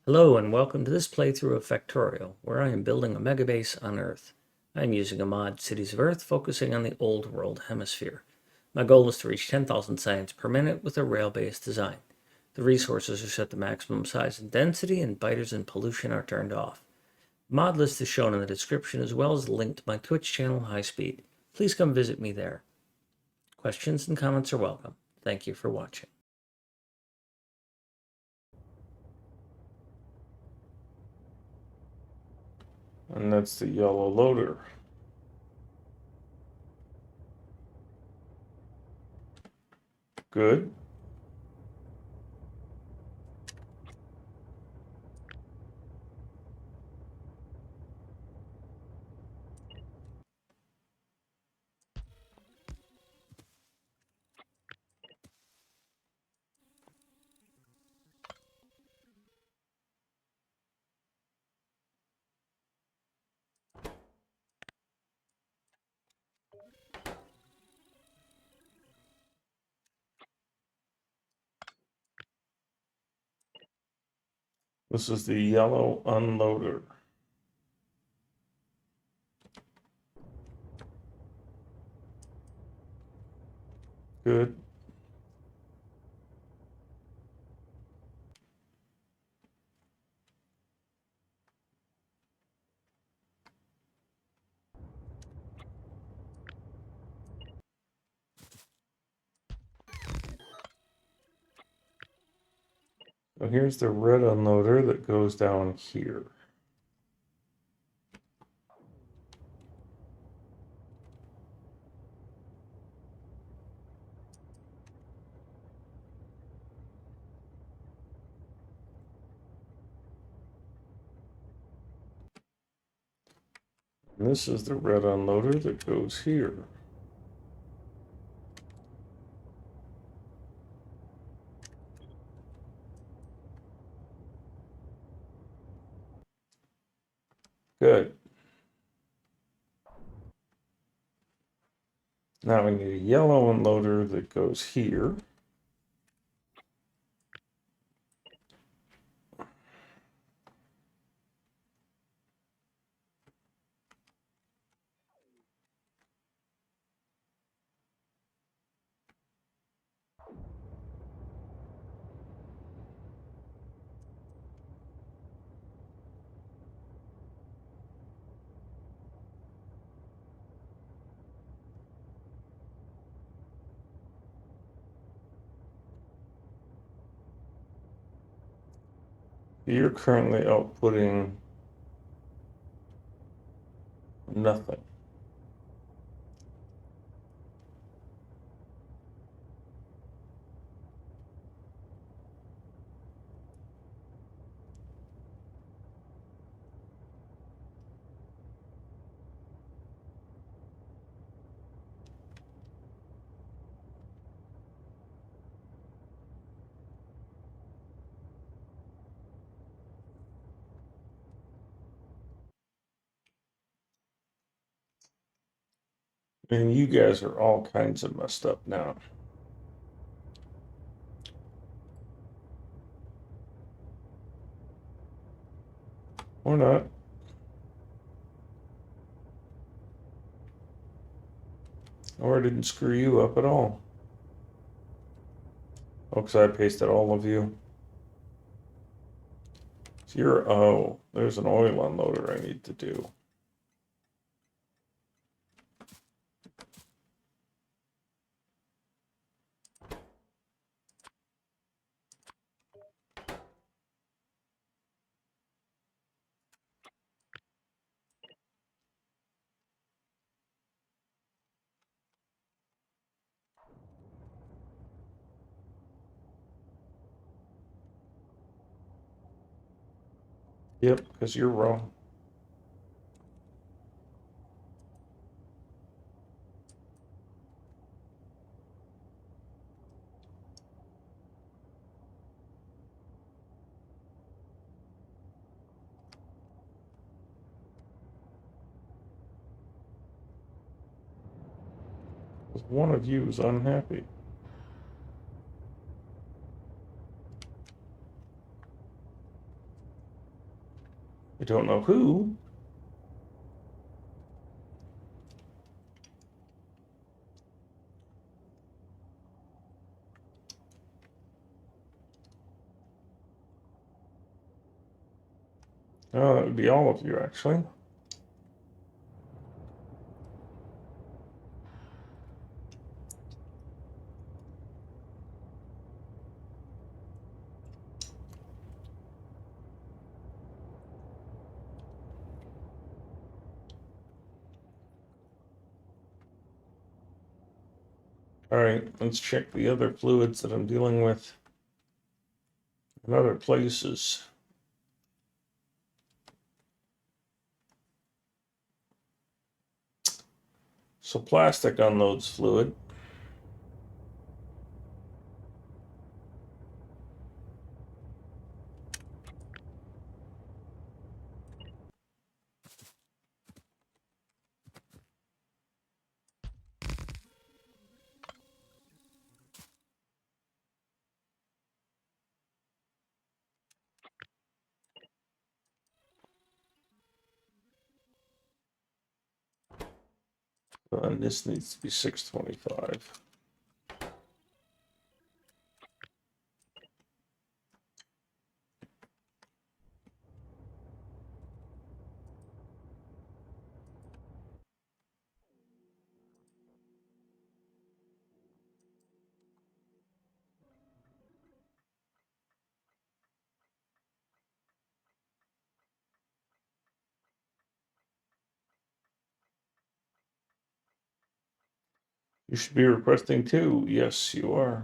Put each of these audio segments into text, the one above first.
Hello and welcome to this playthrough of Factorio, where I am building a megabase on Earth. I am using a mod, Cities of Earth, focusing on the Old World Hemisphere. My goal is to reach 10,000 science per minute with a rail-based design. The resources are set to maximum size and density, and biters and pollution are turned off. The mod list is shown in the description, as well as a link to my Twitch channel, High Speed. Please come visit me there. Questions and comments are welcome. Thank you for watching. And that's the yellow loader. Good. This is the yellow unloader. Good. So here's the red unloader that goes down here. And this is the red unloader that goes here. Good. Now we need a yellow unloader that goes here. You're currently outputting nothing. And you guys are all kinds of messed up now. Or not. Or I didn't screw you up at all. Oh, because I pasted all of you. So you're, oh, there's an oil unloader I need to do. Yep, because you're wrong. Because one of you is unhappy. I don't know who. Oh, it would be all of you, actually. All right, let's check the other fluids that I'm dealing with in other places. So plastic unloads fluid. And this needs to be 625. You should be requesting two. Yes, you are.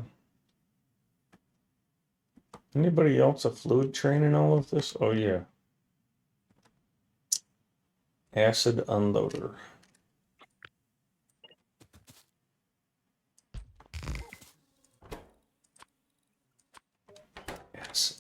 Anybody else a fluid train in all of this? Oh, yeah. Acid unloader. Acid.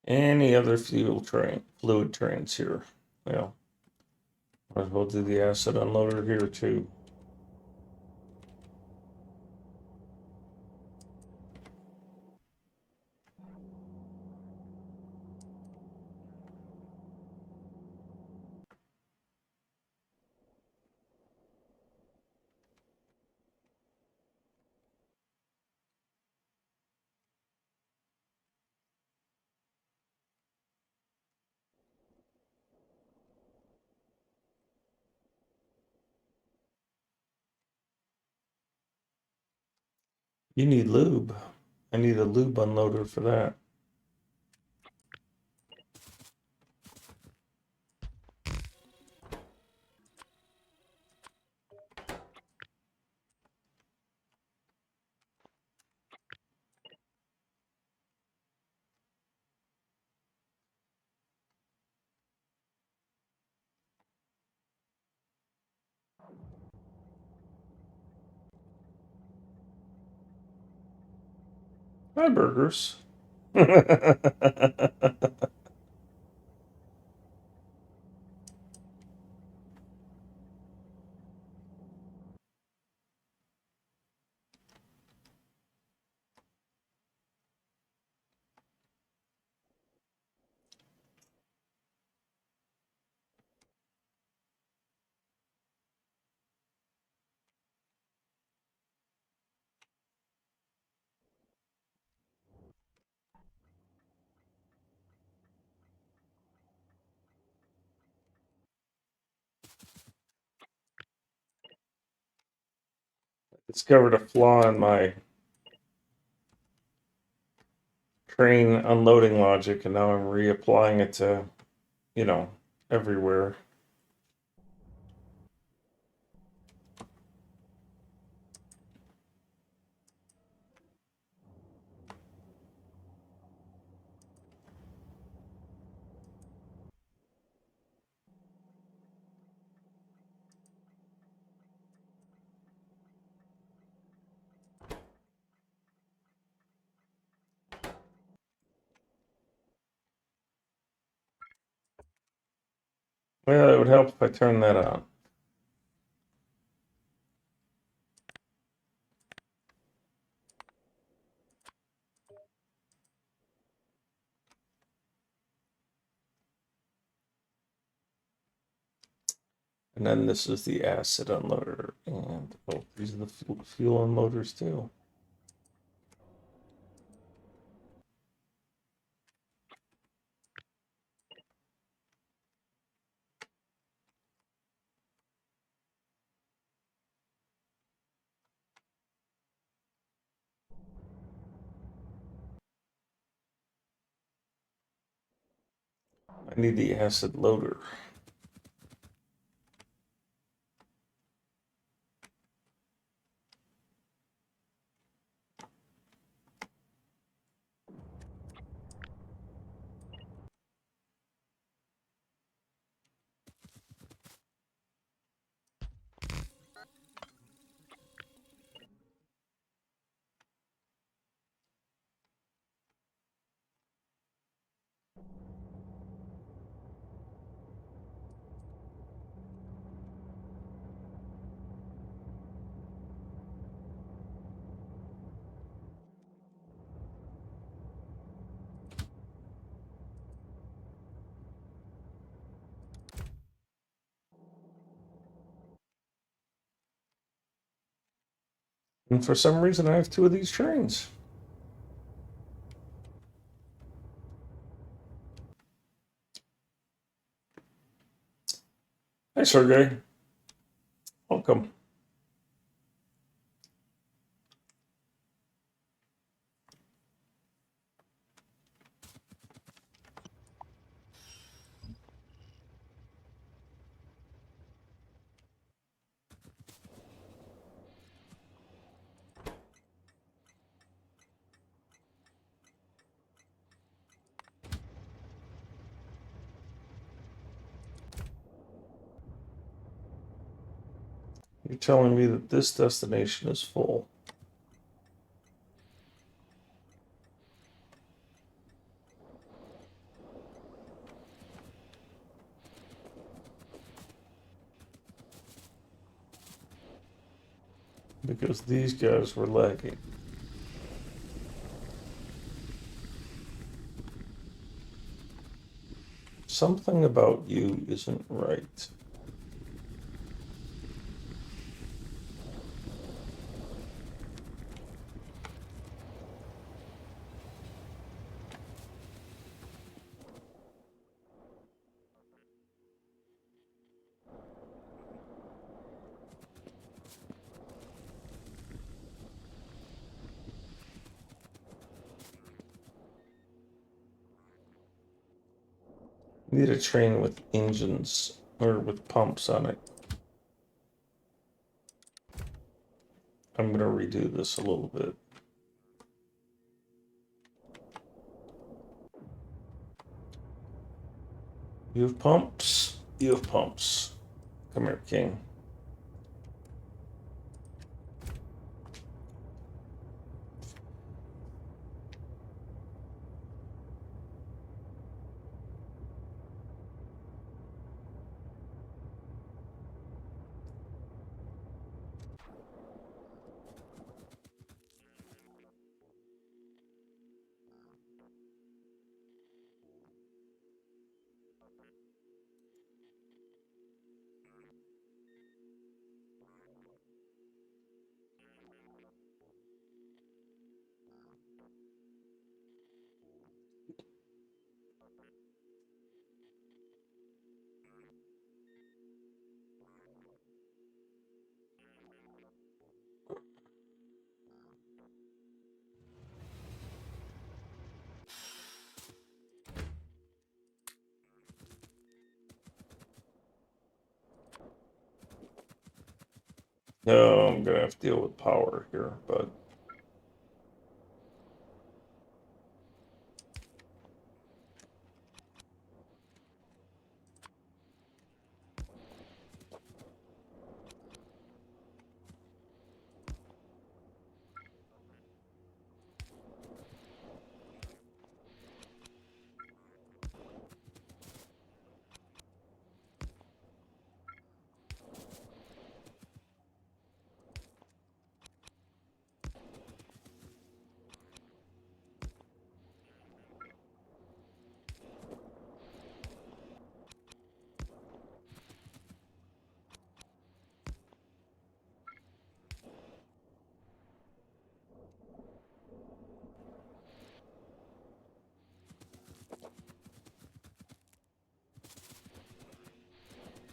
Any other fluid trains here? Well, might as well do the acid unloader here too. You need lube. I need a lube unloader for that. Hi, burgers. Discovered a flaw in my train unloading logic, and now I'm reapplying it to, you know, everywhere. Well, it would help if I turn that on. And then this is the acid unloader. And oh, these are the fuel unloaders too. I need the acid loader. And for some reason, I have two of these trains. Hi, Sergey. Welcome. You're telling me that this destination is full. Because these guys were lagging. Something about you isn't right. Need a train with engines or with pumps on it. I'm gonna redo this a little bit. You have pumps. You have pumps. Come here, King. No, I'm gonna have to deal with power here, but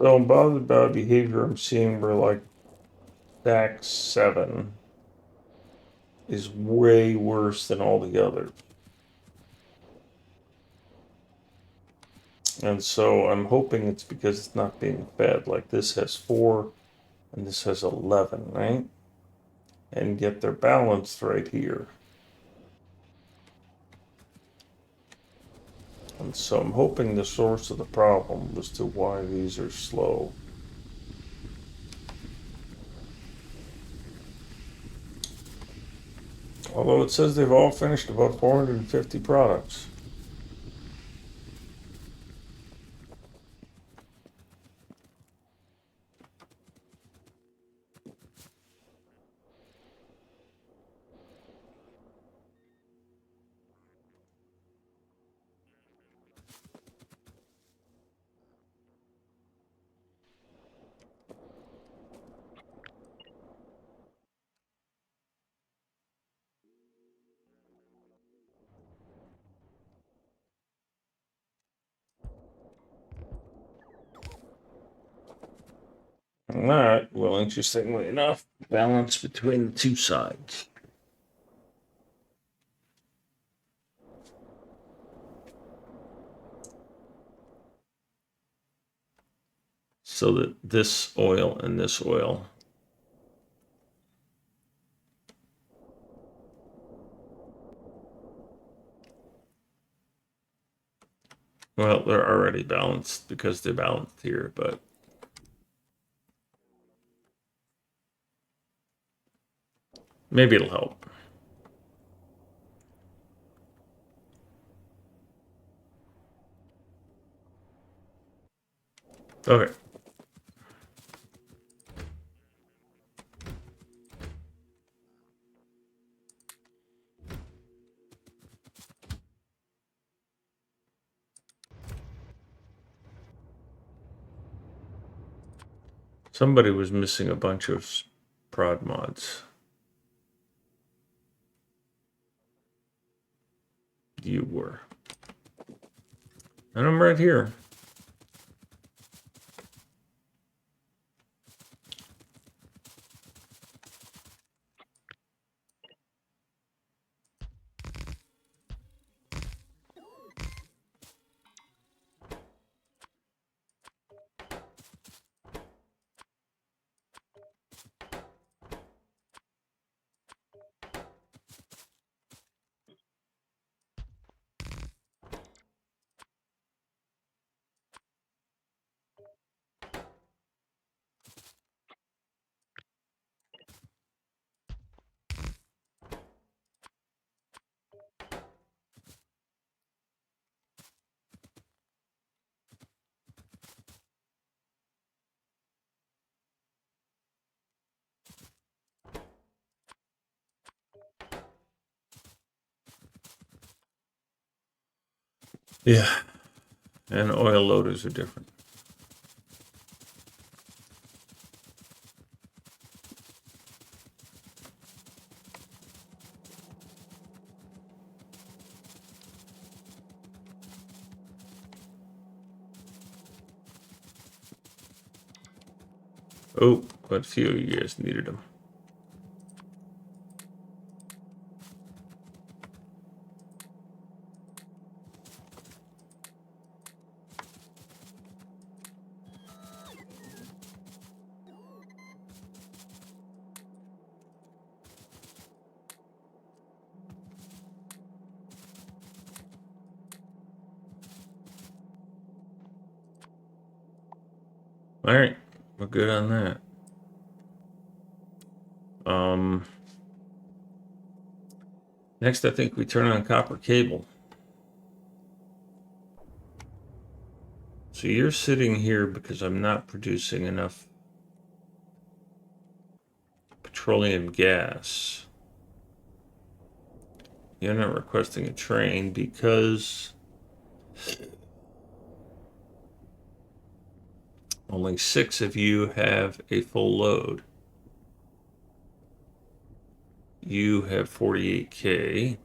So I'm bothered by behavior I'm seeing where like stack 7 is way worse than all the others. And so I'm hoping it's because it's not being fed. Like this has 4 and this has 11, right? And yet they're balanced right here. And so I'm hoping the source of the problem as to why these are slow. Although it says they've all finished about 450 products. And that will, interestingly enough, balance between the two sides. So that this oil and this oil well, they're already balanced because they're balanced here, but maybe it'll help. Okay. Somebody was missing a bunch of prod mods. You were. And I'm right here. Yeah. And oil loaders are different. Oh, but few of you guys needed them. All right, we're good on that. Next, I think we turn on copper cable. So you're sitting here because I'm not producing enough petroleum gas. You're not requesting a train because only 6 of you have a full load. You have 48K.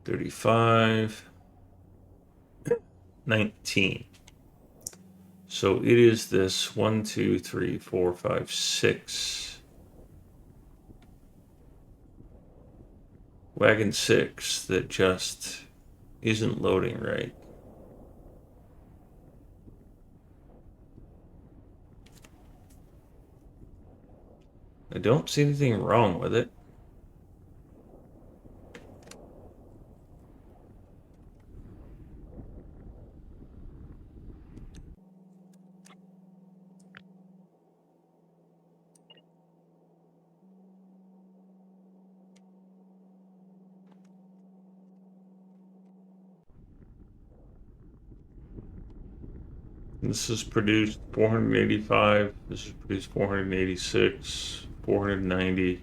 35, 19. So it is this 1, 2, 3, 4, 5, 6. Wagon 6 that just isn't loading right. I don't see anything wrong with it. This is produced 485. This is produced 486, 490,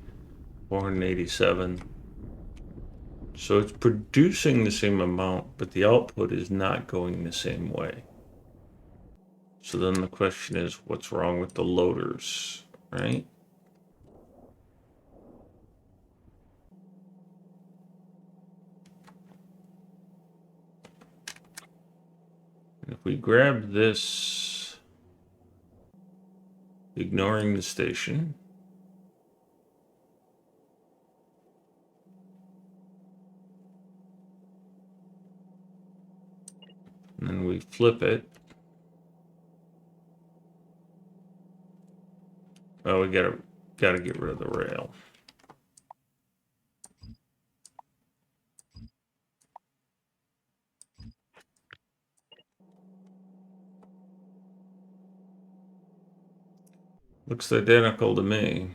487. So it's producing the same amount, but the output is not going the same way. So then the question is, what's wrong with the loaders, right? And if we grab this, ignoring the station, and then we flip it. Oh, we gotta get rid of the rail. Looks identical to me.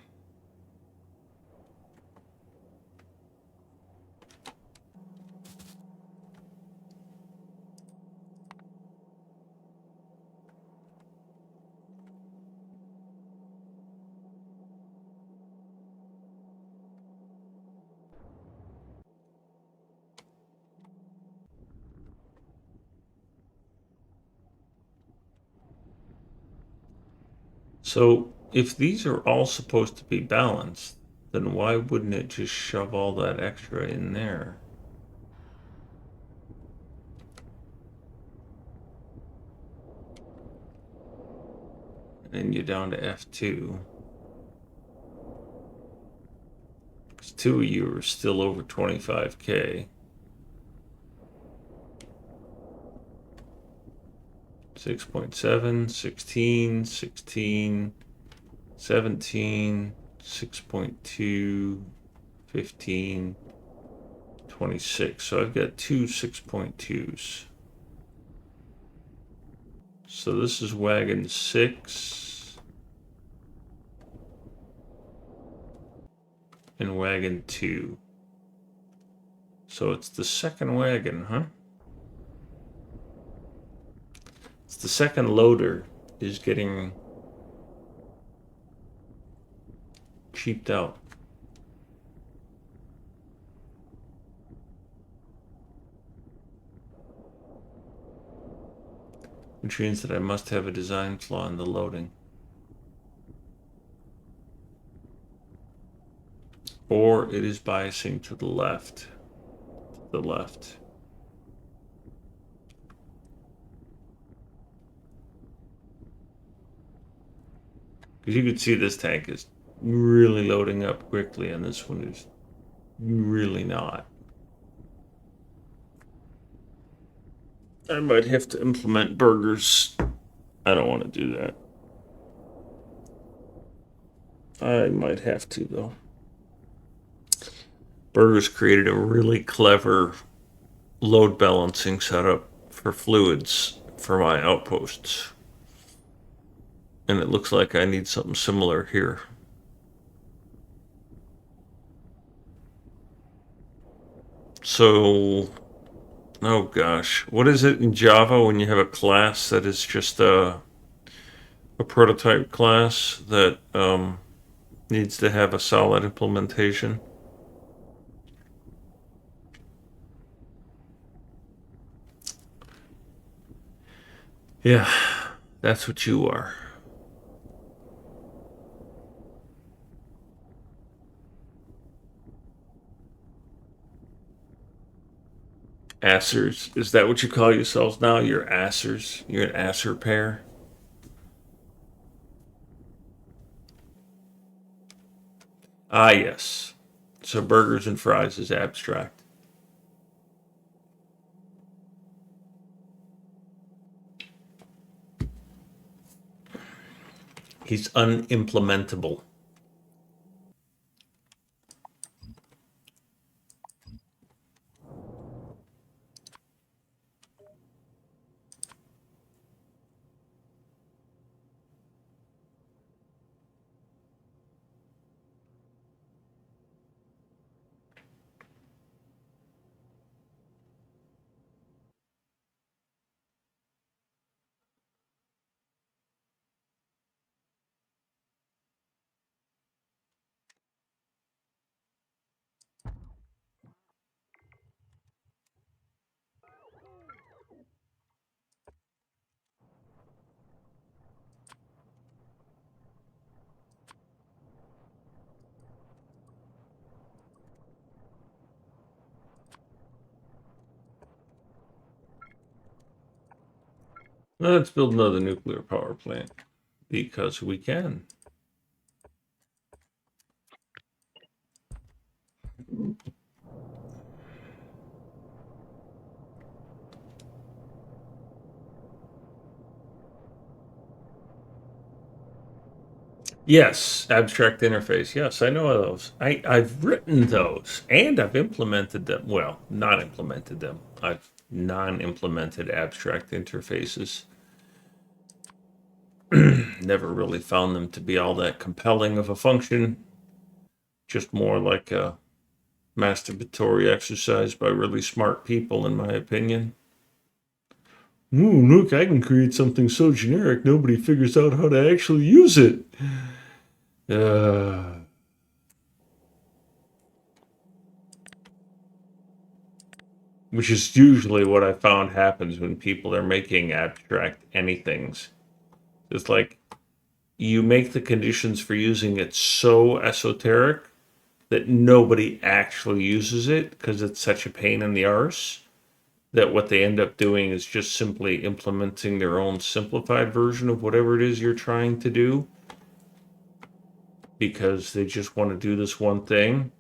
So if these are all supposed to be balanced, then why wouldn't it just shove all that extra in there? And then you're down to F2. Because 2 of you are still over 25K. 6.7, 16, 16, 17, 6.2, 15, 26. So I've got two 6.2s. So this is wagon 6 and wagon 2. So it's the second wagon, huh? It's the second loader is getting cheaped out. Which means that I must have a design flaw in the loading. Or it is biasing to the left. To the left. Because you can see this tank is really loading up quickly, and this one is really not. I might have to implement burgers. I don't want to do that. I might have to, though. Burgers created a really clever load balancing setup for fluids for my outposts. And it looks like I need something similar here. So, oh gosh, what is it in Java when you have a class that is just a prototype class that needs to have a solid implementation? Yeah, that's what you are. Assers. Is that what you call yourselves now? You're assers? You're an asser pair? Ah, yes. So burgers and fries is abstract. He's unimplementable. Let's build another nuclear power plant because we can. Yes, abstract interface. Yes, I know those. I've written those and I've implemented them. Well, not implemented them. I've non-implemented abstract interfaces. Never really found them to be all that compelling of a function. Just more like a masturbatory exercise by really smart people, in my opinion. Ooh, look, I can create something so generic nobody figures out how to actually use it. Which is usually what I found happens when people are making abstract anythings. It's like you make the conditions for using it so esoteric that nobody actually uses it because it's such a pain in the arse that what they end up doing is just simply implementing their own simplified version of whatever it is you're trying to do because they just want to do this one thing.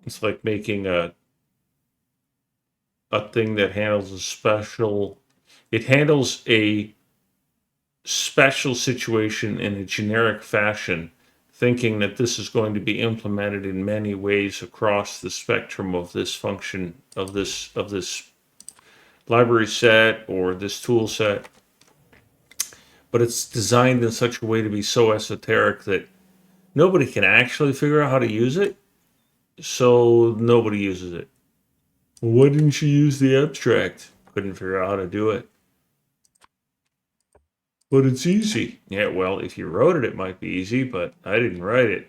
It's like making a thing that handles a special, it handles a special situation in a generic fashion, thinking that this is going to be implemented in many ways across the spectrum of this function, of this library set or this tool set. But it's designed in such a way to be so esoteric that nobody can actually figure out how to use it, so nobody uses it. Why didn't you use the abstract? Couldn't figure out how to do it. But it's easy. Yeah, well, if you wrote it, it might be easy, but I didn't write it.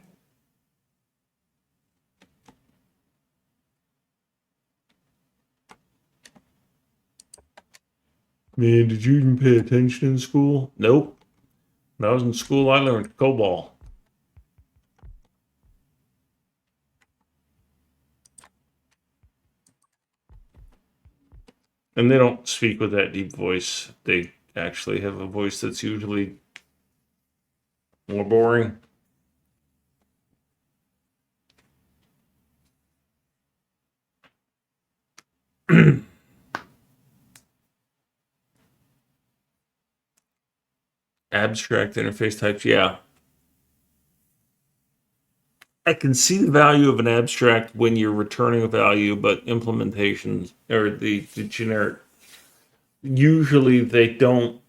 Man, did you even pay attention in school? Nope. When I was in school, I learned COBOL. And they don't speak with that deep voice. They actually have a voice that's usually more boring. Abstract interface types, yeah. I can see the value of an abstract when you're returning a value, but implementations or the generic usually they don't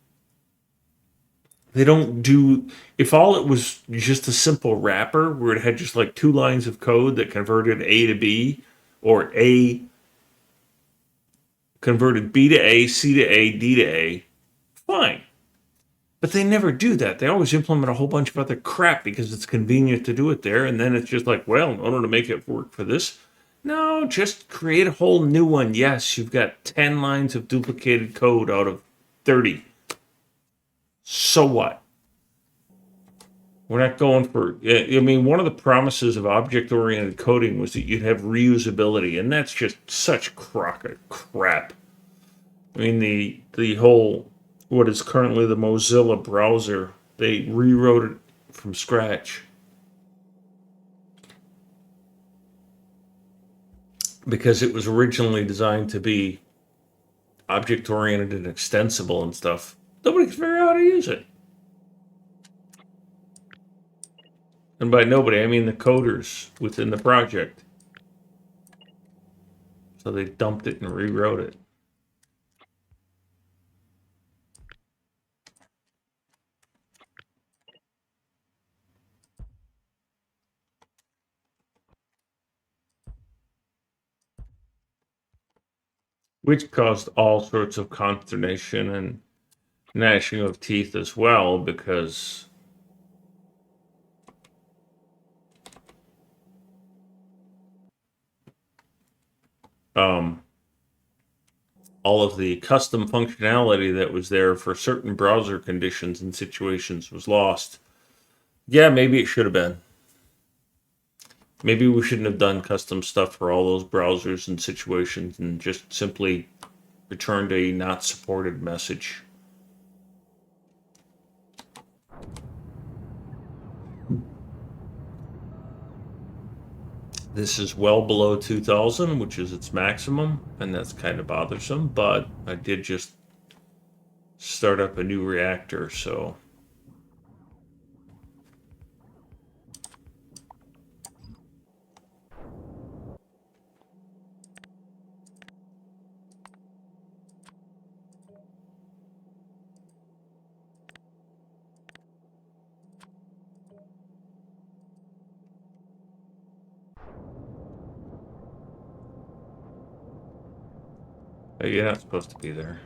do, if all it was just a simple wrapper where it had just like two lines of code that converted A to B or A converted B to A, C to A, D to A, fine. But they never do that. They always implement a whole bunch of other crap because it's convenient to do it there. And then it's just like, well, in order to make it work for this, no, just create a whole new one. Yes, you've got 10 lines of duplicated code out of 30. So what? We're not going for, I mean, one of the promises of object-oriented coding was that you'd have reusability, and that's just such crock of crap. I mean, the whole, what is currently the Mozilla browser, they rewrote it from scratch. Because it was originally designed to be object-oriented and extensible and stuff. Nobody can figure out how to use it. And by nobody, I mean the coders within the project. So they dumped it and rewrote it. Which caused all sorts of consternation and gnashing of teeth as well, because all of the custom functionality that was there for certain browser conditions and situations was lost. Yeah, maybe it should have been. Maybe we shouldn't have done custom stuff for all those browsers and situations and just simply returned a not supported message. This is well below 2000, which is its maximum, and that's kind of bothersome, but I did just start up a new reactor, so you're not supposed to be there.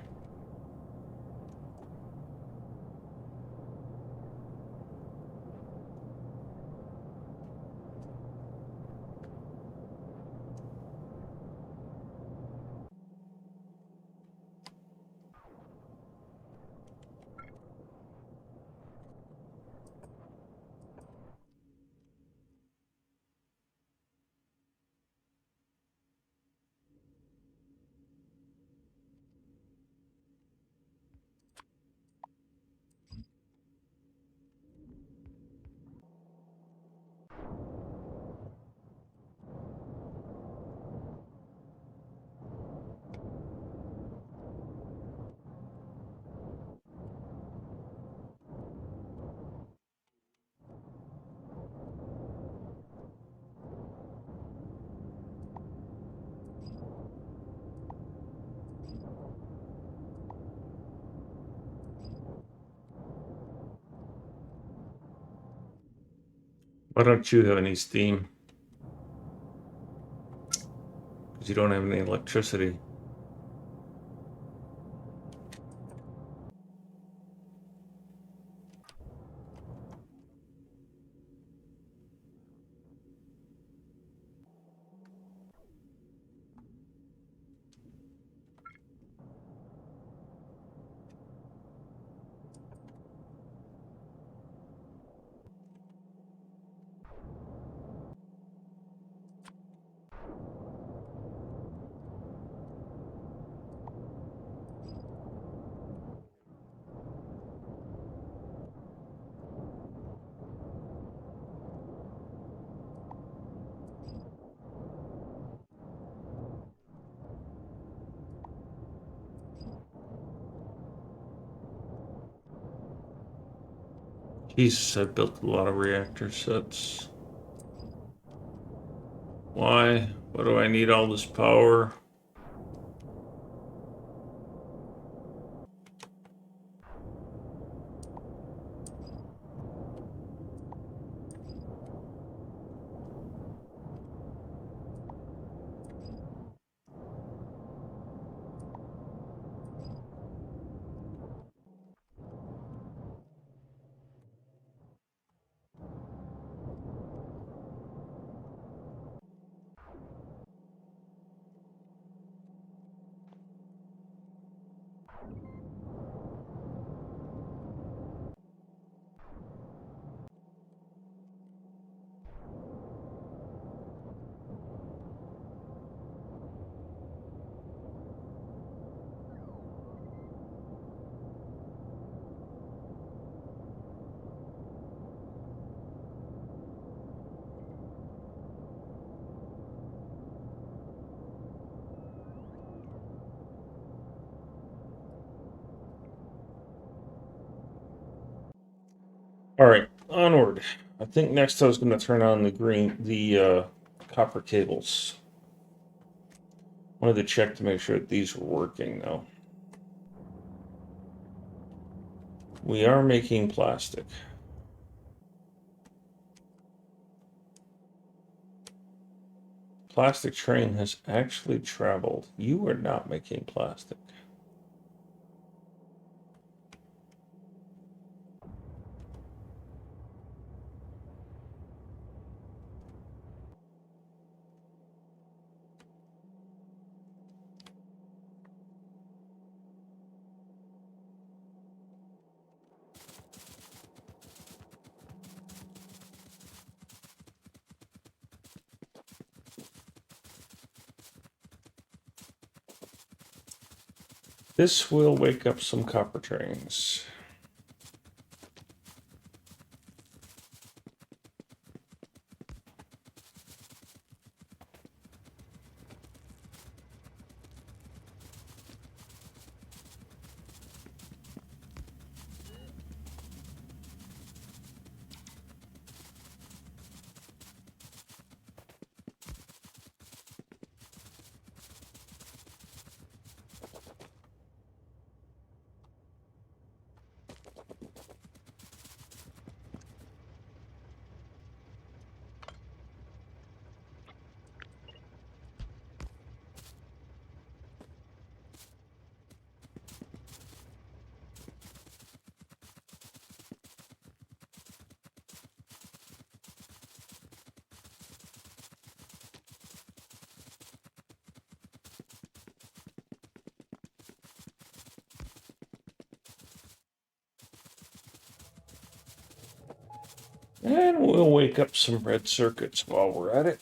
Why don't you have any steam? Because you don't have any electricity. Jesus, I've built a lot of reactor sets. Why? Why do I need all this power? All right, onward. I think next I was going to turn on the copper cables. Wanted to check to make sure that these were working though. We are making plastic. Plastic train has actually traveled. You are not making plastic. This will wake up some copper trains. And we'll wake up some red circuits while we're at it.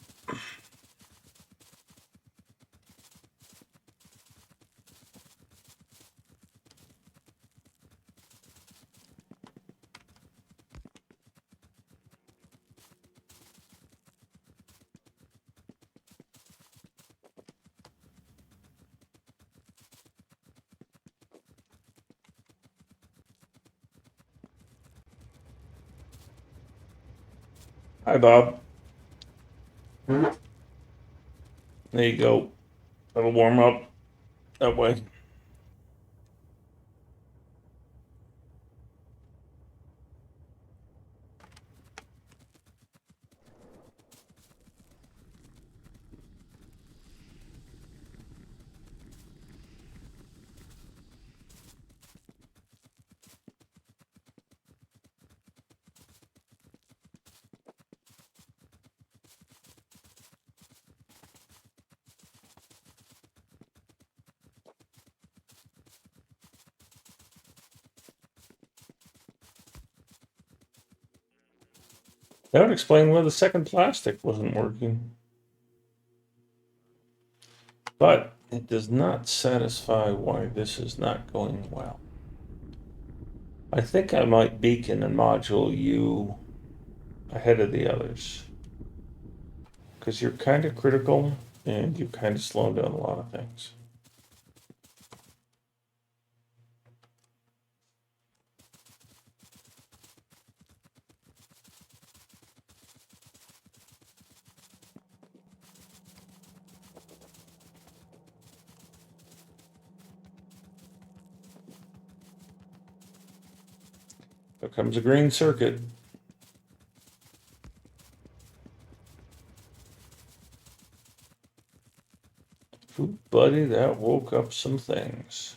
Hi, Bob. There you go. That'll warm up that way. That would explain why the second plastic wasn't working. But it does not satisfy why this is not going well. I think I might beacon and module you ahead of the others. Because you're kind of critical and you kind of slow down a lot of things. There comes a green circuit. Ooh, buddy, that woke up some things.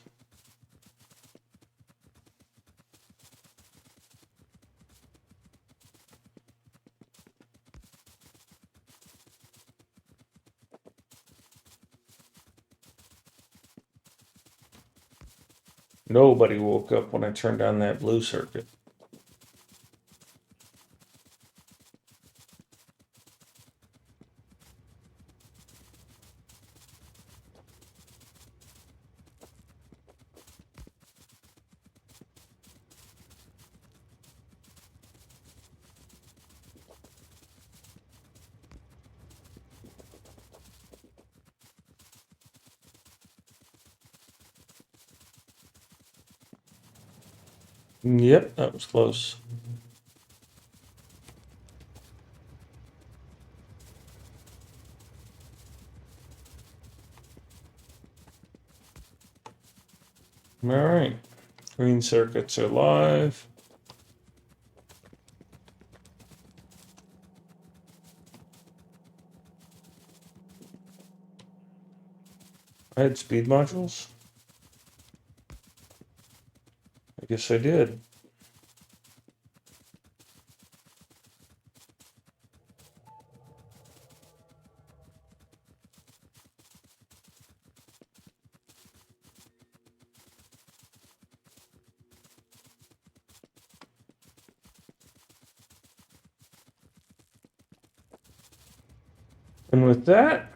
Nobody woke up when I turned on that blue circuit. Yep, that was close. All right. Green circuits are live. I had speed modules? I guess I did. And with that,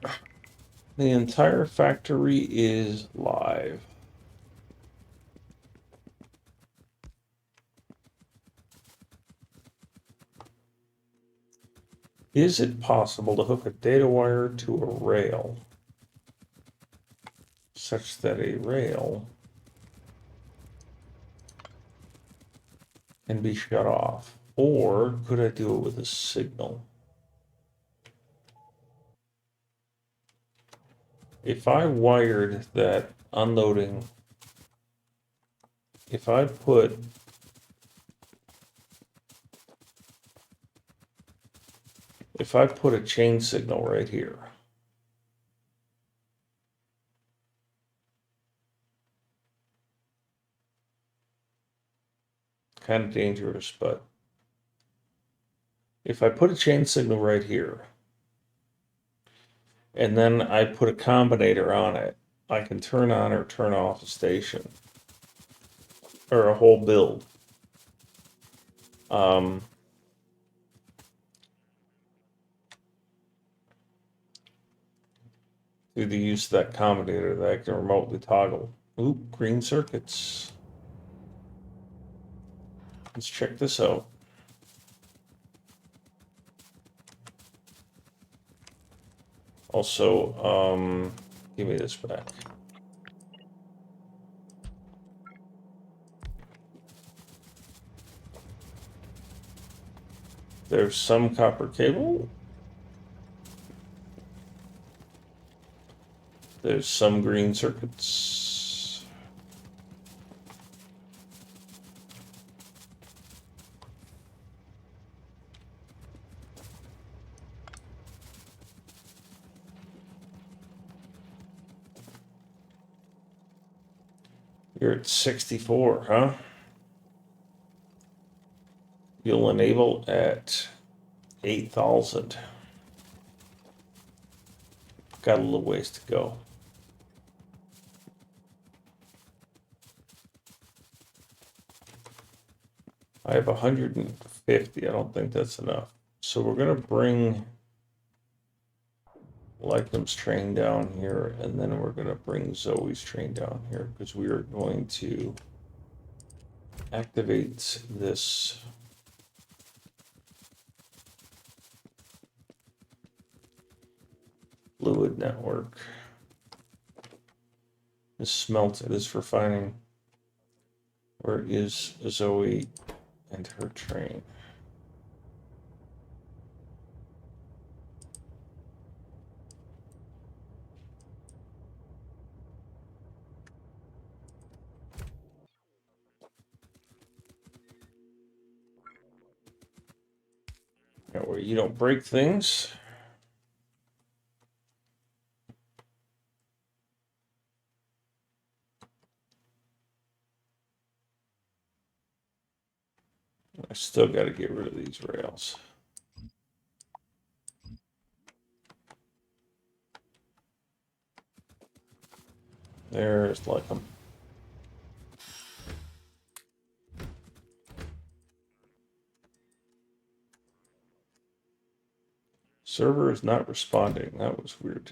the entire factory is live. Is it possible to hook a data wire to a rail such that a rail can be shut off? Or could I do it with a signal? If I wired that unloading, if I put a chain signal right here, kind of dangerous, but if I put a chain signal right here, and then I put a combinator on it, I can turn on or turn off a station, or a whole build. Through the use of that combinator that I can remotely toggle. Oop, green circuits. Let's check this out. Also, give me this back. There's some copper cable. There's some green circuits. You're at 64, huh? You'll enable at 8,000. Got a little ways to go. I have 150. I don't think that's enough. So we're going to bring Lectum's train down here, and then we're going to bring Zoe's train down here, because we are going to activate this fluid network. This smelts, it is refining. Where is Zoe and her train? That way you don't break things. I still got to get rid of these rails. There's Lectum. Server is not responding. That was weird.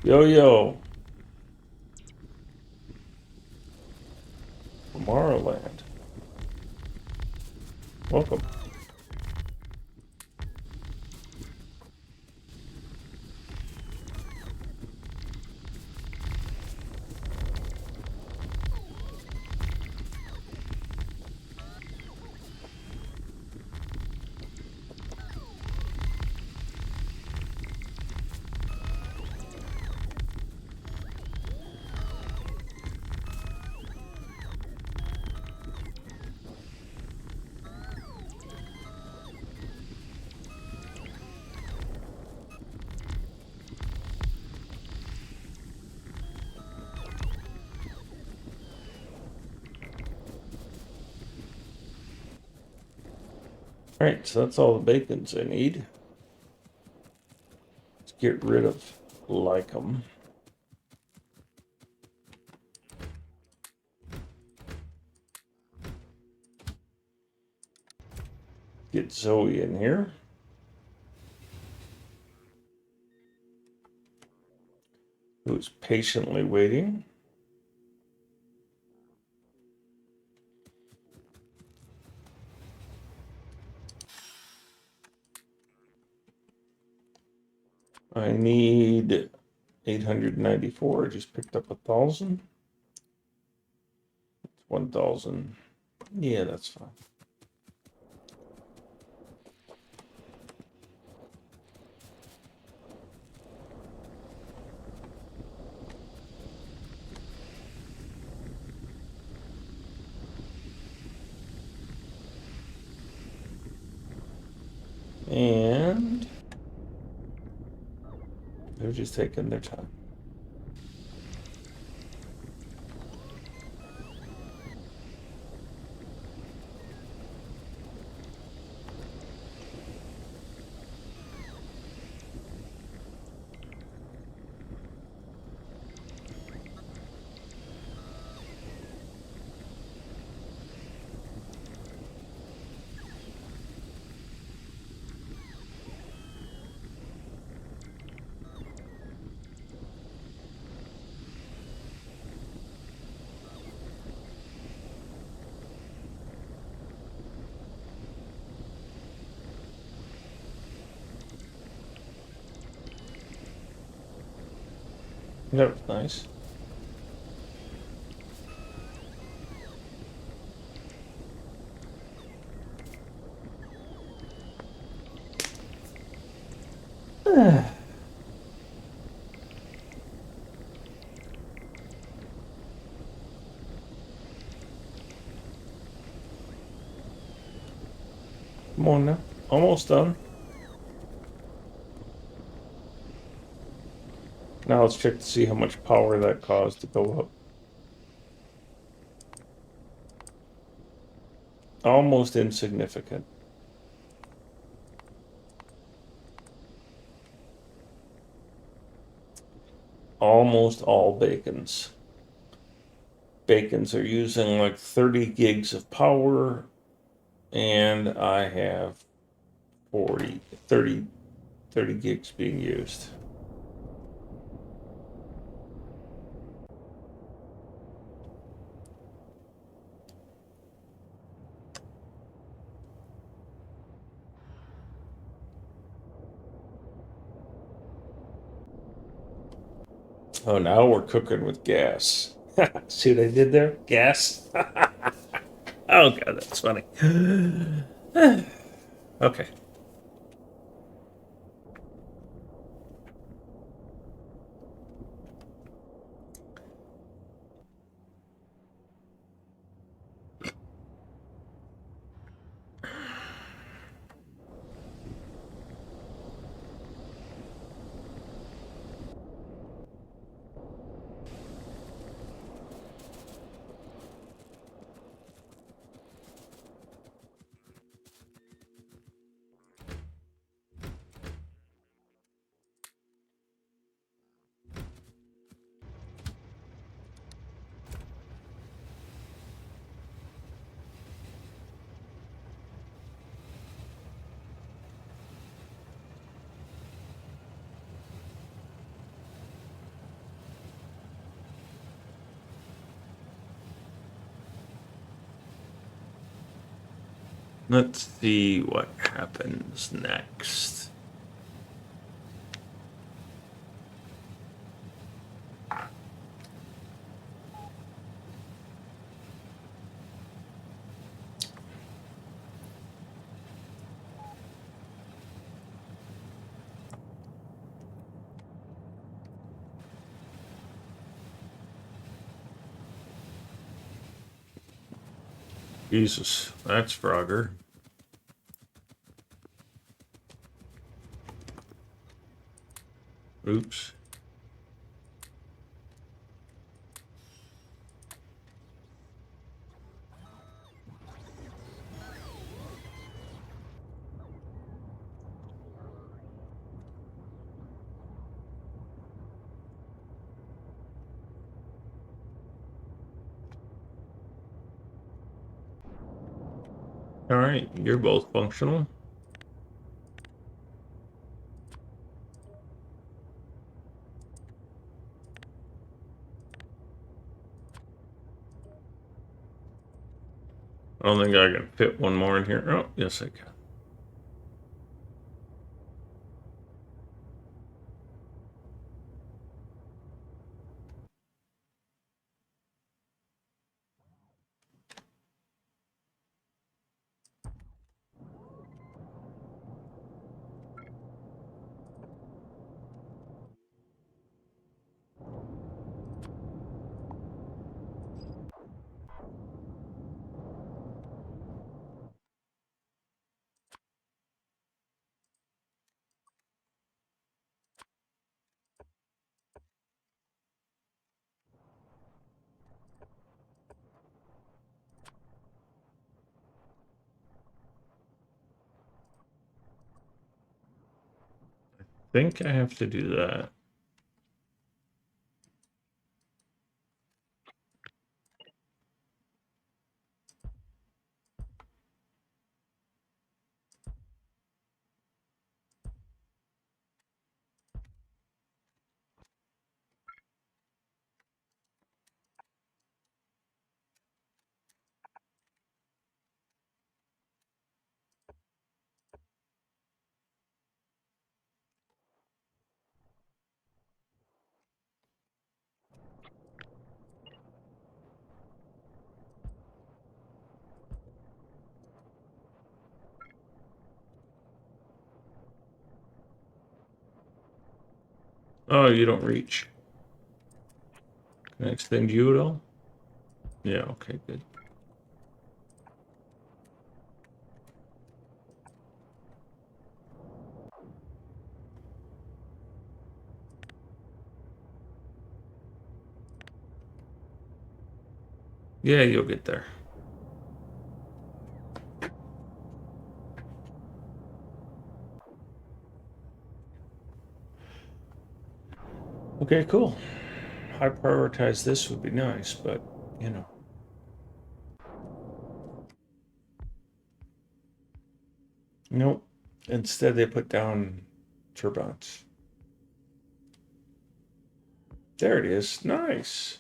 Yo. Tomorrowland. Welcome. Alright, so that's all the bacons I need. Let's get rid of like them. Get Zoe in here. Who's patiently waiting. I need 894. I just picked up 1,000. 1,000. Yeah, that's fine. And they're just taking their time. That was nice. Come on now. Almost done. Now let's check to see how much power that caused to go up. Almost insignificant. Almost all bacons. Bacons are using like 30 gigs of power, and I have 30 gigs being used. Oh, now we're cooking with gas. See what I did there? Gas. Oh god, that's funny. Okay. Let's see what happens next. Jesus, that's Frogger. Oops. All right, you're both functional. I don't think I can fit one more in here. Oh, yes, I can. I think I have to do that. Oh, you don't reach. Can I extend you at all? Yeah, okay, good. Yeah, you'll get there. Okay, cool. High prioritize this would be nice, but you know. Nope. Instead, they put down turbines. There it is. Nice.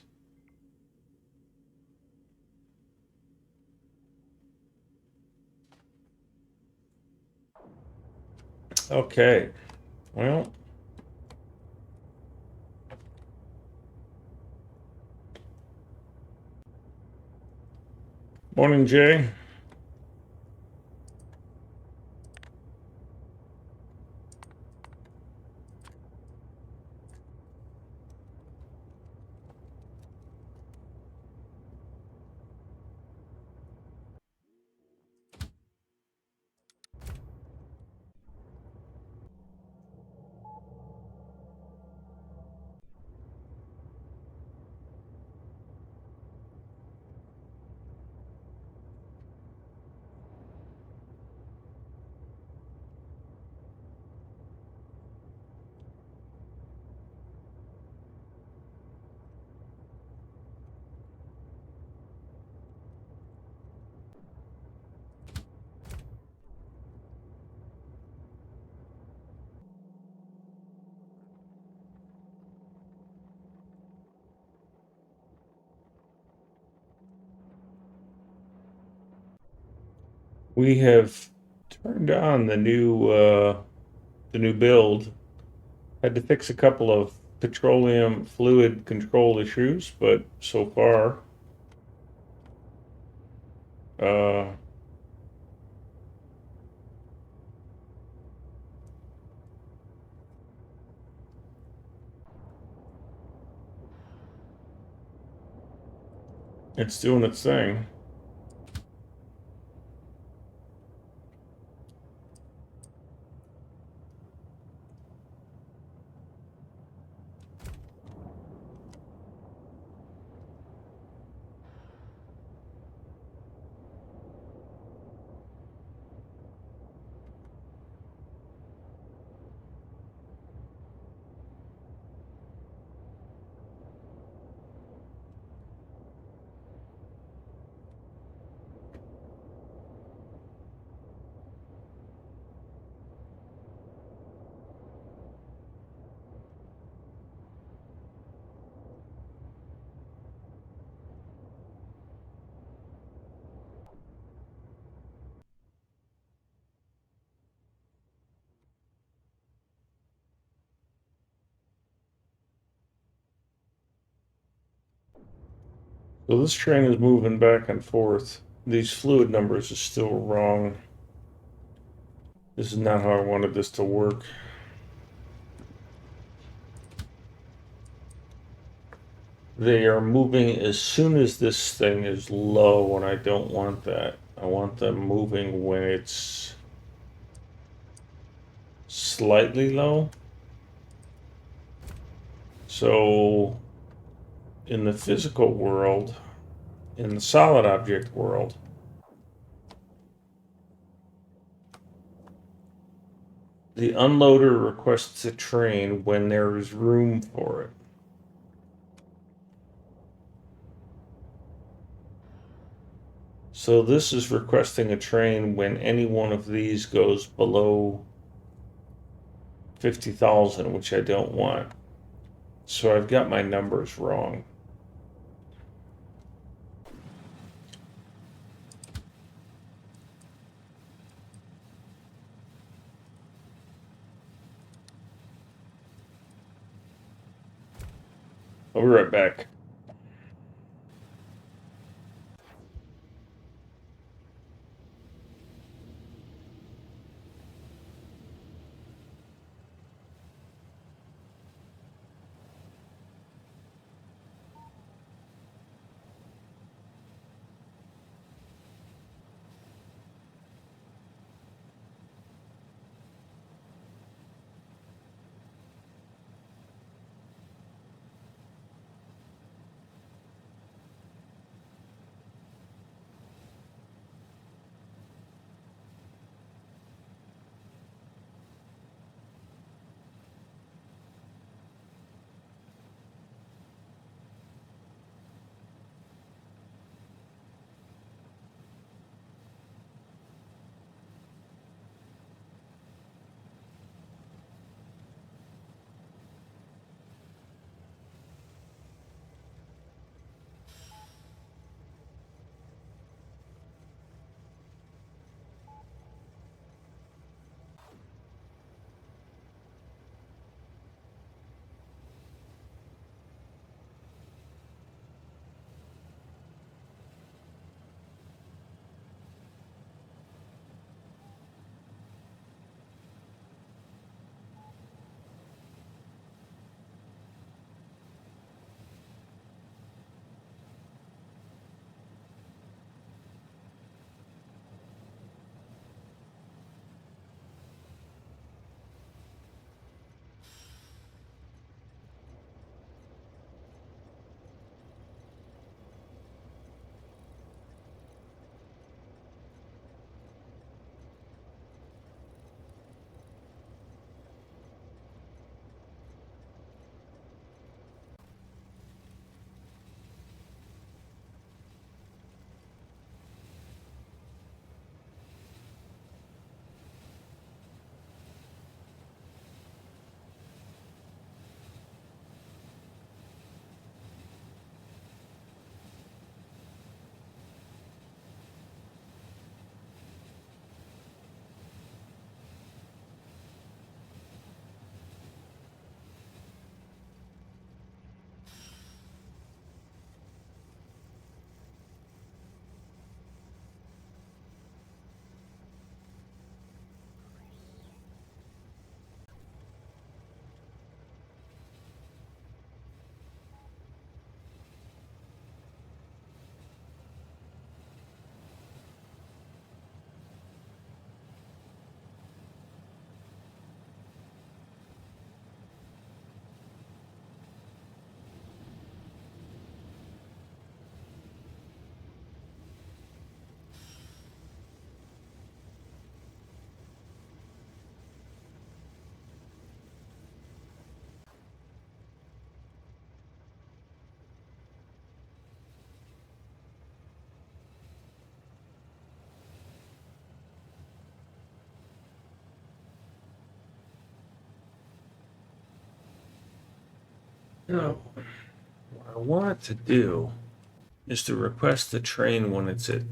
Okay. Well, morning, Jay. We have turned on the new build. Had to fix a couple of petroleum fluid control issues, but so far, uh, it's doing its thing. So this train is moving back and forth. These fluid numbers are still wrong. This is not how I wanted this to work. They are moving as soon as this thing is low, and I don't want that. I want them moving when it's slightly low. So in the physical world, in the solid object world, the unloader requests a train when there is room for it. So this is requesting a train when any one of these goes below 50,000, which I don't want. So I've got my numbers wrong. I'll be right back. Now, what I want to do is to request the train when it's at.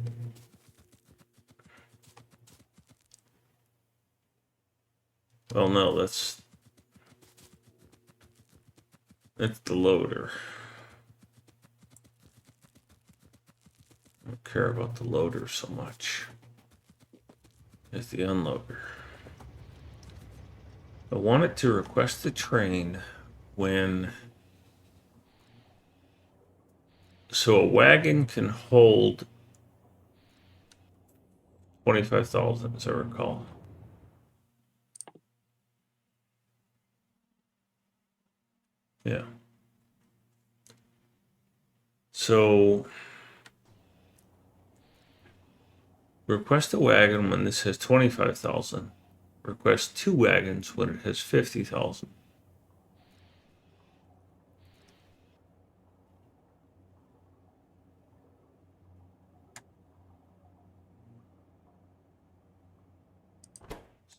Well, no, that's the loader. don't care about the loader so much as the unloader. I want it to request the train when... So a wagon can hold 25,000, as I recall. Yeah. So request a wagon when this has 25,000. Request 2 wagons when it has 50,000.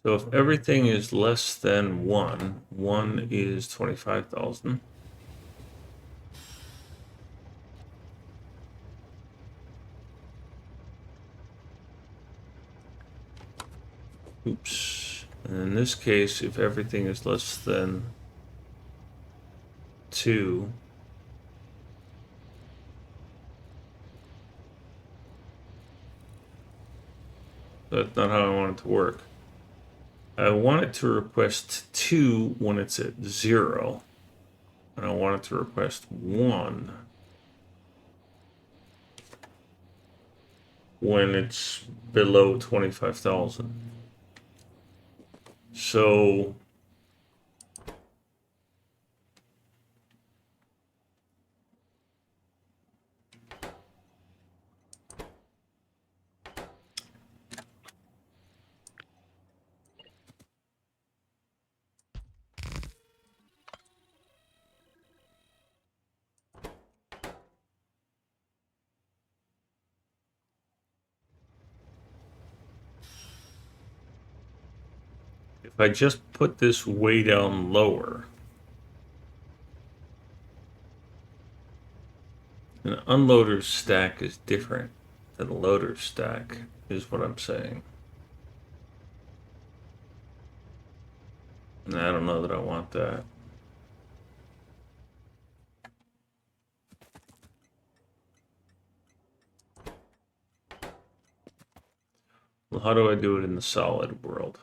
So if everything is less than 1, 1 is 25,000. Oops. And in this case, if everything is less than 2, that's not how I want it to work. I want it to request 2 when it's at 0. And I want it to request 1 when it's below 25,000. So if I just put this way down lower, an unloader's stack is different than a loader's stack, is what I'm saying. And I don't know that I want that. Well, how do I do it in the solid world?